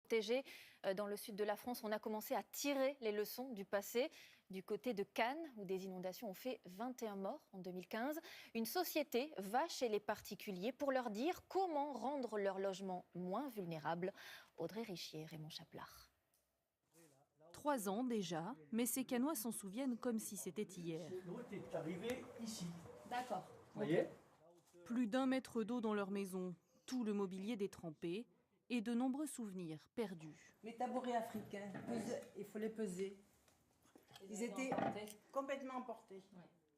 protégés. Dans le sud de la France, on a commencé à tirer les leçons du passé. Du côté de Cannes, où des inondations ont fait 21 morts en 2015, une société va chez les particuliers pour leur dire comment rendre leur logement moins vulnérable. Audrey Richier, Raymond Chaplard. 3 ans déjà, mais ces Cannois s'en souviennent comme si c'était hier. L'eau est arrivée ici. D'accord. Vous voyez ? Plus d'1 mètre d'eau dans leur maison, tout le mobilier détrempé et de nombreux souvenirs perdus. Les tabourets africains, il faut les peser. Ils étaient complètement emportés.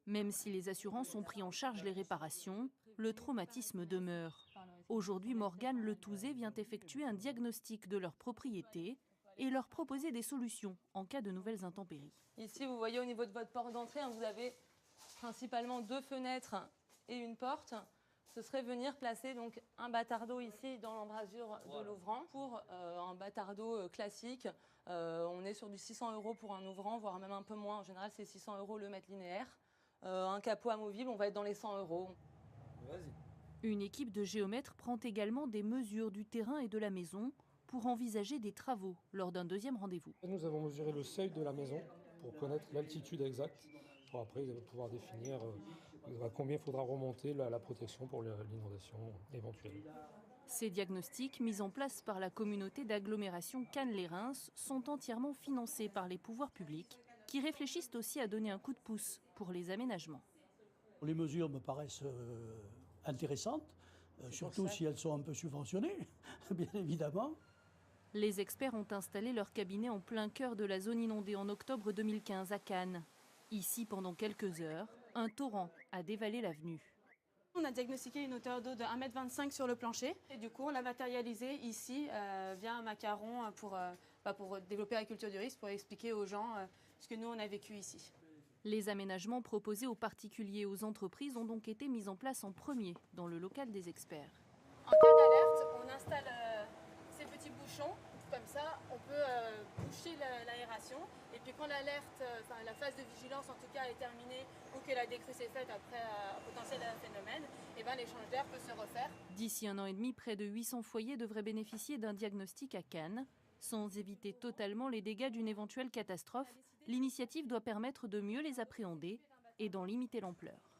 Même si les assurances ont pris en charge les réparations, le traumatisme demeure. Aujourd'hui, Morgane Le Touzé vient effectuer un diagnostic de leur propriété et leur proposer des solutions en cas de nouvelles intempéries. Ici, vous voyez au niveau de votre porte d'entrée, vous avez principalement 2 fenêtres et une porte. Ce serait venir placer donc un bâtard d'eau ici dans l'embrasure de l'ouvrant. Pour un bâtard d'eau classique, on est sur du 600 € pour un ouvrant, voire même un peu moins. En général, c'est 600 € le mètre linéaire. Un capot amovible, on va être dans les 100 €. Une équipe de géomètres prend également des mesures du terrain et de la maison pour envisager des travaux lors d'un deuxième rendez-vous. Nous avons mesuré le seuil de la maison pour connaître l'altitude exacte, pour après pouvoir définir à combien il faudra remonter la protection pour l'inondation éventuelle. Ces diagnostics, mis en place par la communauté d'agglomération Cannes-les-Reims, sont entièrement financés par les pouvoirs publics, qui réfléchissent aussi à donner un coup de pouce pour les aménagements. Les mesures me paraissent intéressantes, surtout si elles sont un peu subventionnées, bien évidemment. Les experts ont installé leur cabinet en plein cœur de la zone inondée en octobre 2015 à Cannes. Ici, pendant quelques heures, un torrent a dévalé l'avenue. On a diagnostiqué une hauteur d'eau de 1,25 m sur le plancher. Et du coup, on l'a matérialisé ici via un macaron pour développer la culture du risque, pour expliquer aux gens ce que nous, on a vécu ici. Les aménagements proposés aux particuliers et aux entreprises ont donc été mis en place en premier dans le local des experts. En cas d'alerte, on installe ces petits bouchons. Comme ça, on peut boucher l'aération. Et puis quand l'alerte, la phase de vigilance en tout cas est terminée ou que la décrue est faite après un potentiel phénomène, et l'échange d'air peut se refaire. D'ici 1 an et demi, près de 800 foyers devraient bénéficier d'un diagnostic à Cannes. Sans éviter totalement les dégâts d'une éventuelle catastrophe, l'initiative doit permettre de mieux les appréhender et d'en limiter l'ampleur.